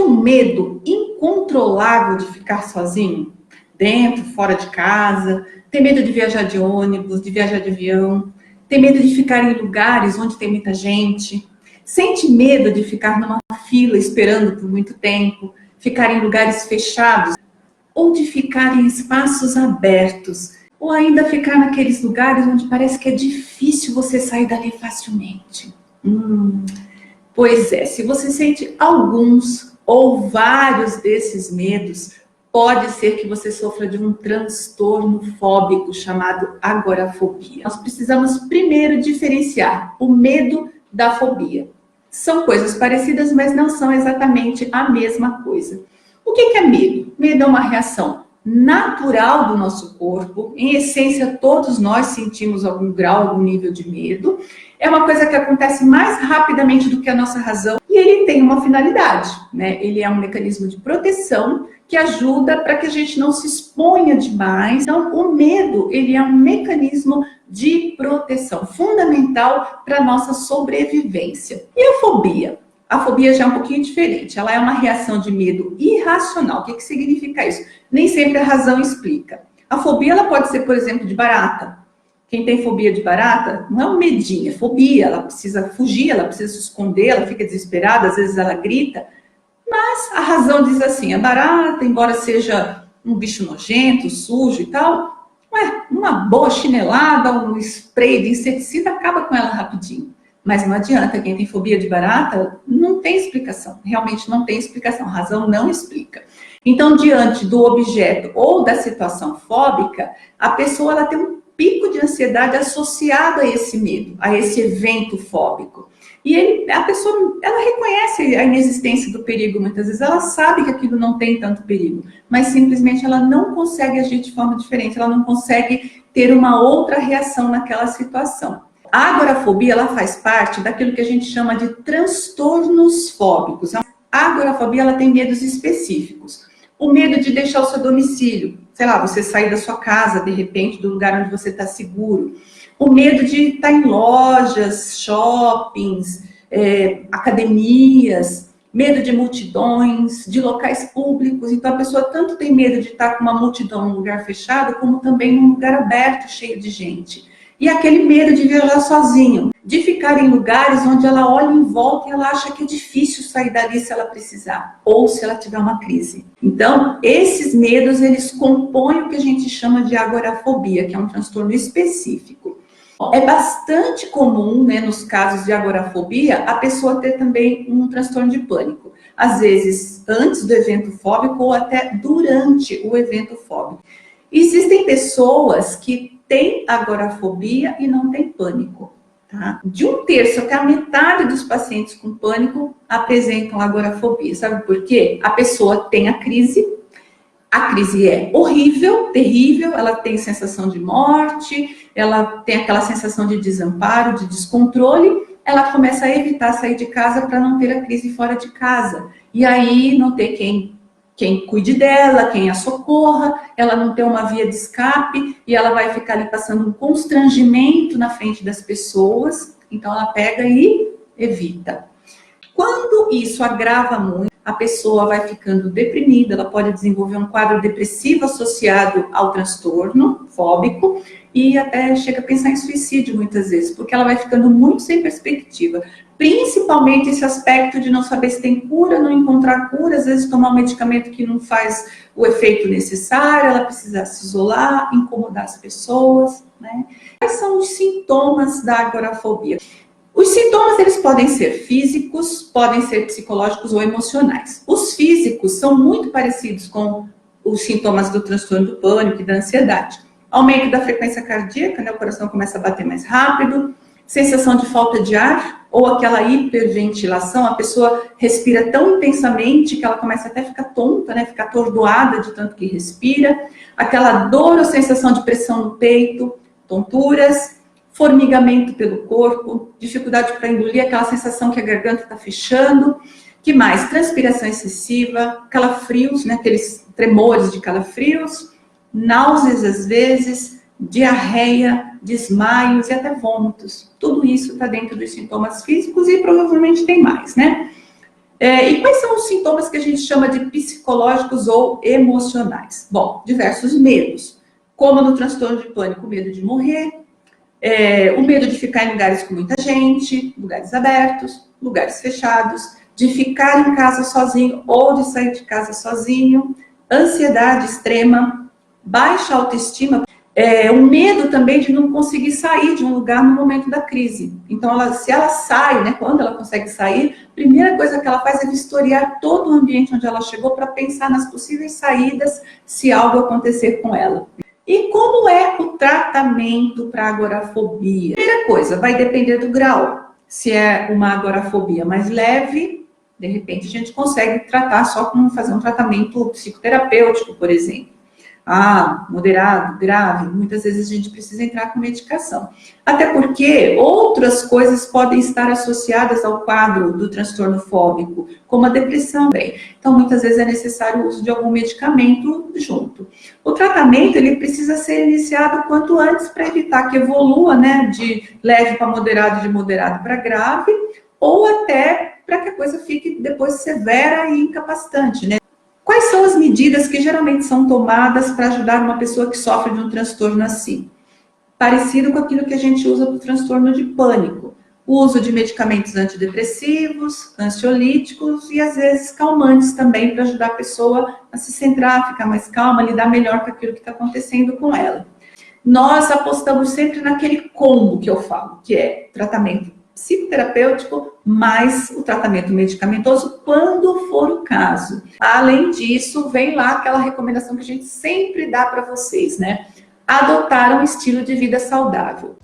um medo incontrolável de ficar sozinho? Dentro, fora de casa? Tem medo de viajar de ônibus, de viajar de avião? Tem medo de ficar em lugares onde tem muita gente? Sente medo de ficar numa fila esperando por muito tempo? Ficar em lugares fechados? Ou de ficar em espaços abertos? Ou ainda ficar naqueles lugares onde parece que é difícil você sair dali facilmente? Pois é, se você sente alguns ou vários desses medos, pode ser que você sofra de um transtorno fóbico chamado agorafobia. Nós precisamos primeiro diferenciar o medo da fobia. São coisas parecidas, mas não são exatamente a mesma coisa. O que é medo? Medo é uma reação natural do nosso corpo. Em essência, todos nós sentimos algum grau, algum nível de medo. É uma coisa que acontece mais rapidamente do que a nossa razão e ele tem uma finalidade, né? Ele é um mecanismo de proteção que ajuda para que a gente não se exponha demais. Então, o medo, ele é um mecanismo de proteção fundamental para a nossa sobrevivência. E a fobia? A fobia já é um pouquinho diferente. Ela é uma reação de medo irracional. O que significa isso? Nem sempre a razão explica. A fobia, ela pode ser, por exemplo, de barata. Quem tem fobia de barata, não é um medinho, é fobia. Ela precisa fugir, ela precisa se esconder, ela fica desesperada, às vezes ela grita. Mas a razão diz assim, a barata, embora seja um bicho nojento, sujo e tal, uma boa chinelada, um spray de inseticida acaba com ela rapidinho. Mas não adianta, quem tem fobia de barata não tem explicação, realmente não tem explicação, a razão não explica. Então, diante do objeto ou da situação fóbica, a pessoa ela tem um pico de ansiedade associado a esse medo, a esse evento fóbico. E a pessoa, ela reconhece a inexistência do perigo, muitas vezes ela sabe que aquilo não tem tanto perigo, mas simplesmente ela não consegue agir de forma diferente, ela não consegue ter uma outra reação naquela situação. A agorafobia, ela faz parte daquilo que a gente chama de transtornos fóbicos. A agorafobia, ela tem medos específicos. O medo de deixar o seu domicílio, sei lá, você sair da sua casa, de repente, do lugar onde você está seguro. O medo de estar em lojas, shoppings, academias, medo de multidões, de locais públicos. Então, a pessoa tanto tem medo de estar com uma multidão num lugar fechado, como também num lugar aberto, cheio de gente. E aquele medo de viajar sozinho, de ficar em lugares onde ela olha em volta e ela acha que é difícil sair dali se ela precisar, ou se ela tiver uma crise. Então, esses medos, eles compõem o que a gente chama de agorafobia, que é um transtorno específico. É bastante comum, né, nos casos de agorafobia, a pessoa ter também um transtorno de pânico. Às vezes, antes do evento fóbico ou até durante o evento fóbico. Existem pessoas que têm agorafobia e não têm pânico. Tá? De 1/3 até a metade dos pacientes com pânico apresentam agorafobia. Sabe por quê? A pessoa tem a crise é horrível, terrível, ela tem sensação de morte, ela tem aquela sensação de desamparo, de descontrole, ela começa a evitar sair de casa para não ter a crise fora de casa. E aí não ter quem cuide dela, quem a socorra, ela não tem uma via de escape e ela vai ficar ali passando um constrangimento na frente das pessoas, então ela pega e evita. Quando isso agrava muito, a pessoa vai ficando deprimida, ela pode desenvolver um quadro depressivo associado ao transtorno fóbico e até chega a pensar em suicídio muitas vezes, porque ela vai ficando muito sem perspectiva. Principalmente esse aspecto de não saber se tem cura, não encontrar cura, às vezes tomar um medicamento que não faz o efeito necessário, ela precisa se isolar, incomodar as pessoas, né? Quais são os sintomas da agorafobia? Os sintomas, eles podem ser físicos, podem ser psicológicos ou emocionais. Os físicos são muito parecidos com os sintomas do transtorno do pânico e da ansiedade. Aumento da frequência cardíaca, né? O coração começa a bater mais rápido, sensação de falta de ar ou aquela hiperventilação, a pessoa respira tão intensamente que ela começa até a ficar tonta, né? Ficar atordoada de tanto que respira, aquela dor ou sensação de pressão no peito, tonturas, formigamento pelo corpo, dificuldade para engolir, aquela sensação que a garganta está fechando. Que mais? Transpiração excessiva, calafrios, né? Aqueles tremores de calafrios, náuseas às vezes, diarreia, desmaios e até vômitos. Tudo isso está dentro dos sintomas físicos e provavelmente tem mais, né? E quais são os sintomas que a gente chama de psicológicos ou emocionais? Bom, diversos medos, como no transtorno de pânico, o medo de morrer, o medo de ficar em lugares com muita gente, lugares abertos, lugares fechados, de ficar em casa sozinho ou de sair de casa sozinho, ansiedade extrema, baixa autoestima, o medo também de não conseguir sair de um lugar no momento da crise. Então, se ela sai, né, quando ela consegue sair, a primeira coisa que ela faz é vistoriar todo o ambiente onde ela chegou para pensar nas possíveis saídas se algo acontecer com ela. E como é o tratamento para agorafobia? Primeira coisa, vai depender do grau. Se é uma agorafobia mais leve, de repente a gente consegue tratar só com fazer um tratamento psicoterapêutico, por exemplo. Moderado, grave, muitas vezes a gente precisa entrar com medicação. Até porque outras coisas podem estar associadas ao quadro do transtorno fóbico, como a depressão. Então, muitas vezes é necessário o uso de algum medicamento junto. O tratamento, ele precisa ser iniciado quanto antes para evitar que evolua, né, de leve para moderado, de moderado para grave, ou até para que a coisa fique depois severa e incapacitante, né? Quais são as medidas que geralmente são tomadas para ajudar uma pessoa que sofre de um transtorno assim? Parecido com aquilo que a gente usa para o transtorno de pânico. O uso de medicamentos antidepressivos, ansiolíticos e, às vezes, calmantes também, para ajudar a pessoa a se centrar, ficar mais calma, lidar melhor com aquilo que está acontecendo com ela. Nós apostamos sempre naquele combo que eu falo, que é tratamento psicoterapêutico mais o tratamento medicamentoso, quando for o caso. Além disso, vem lá aquela recomendação que a gente sempre dá para vocês, né? Adotar um estilo de vida saudável.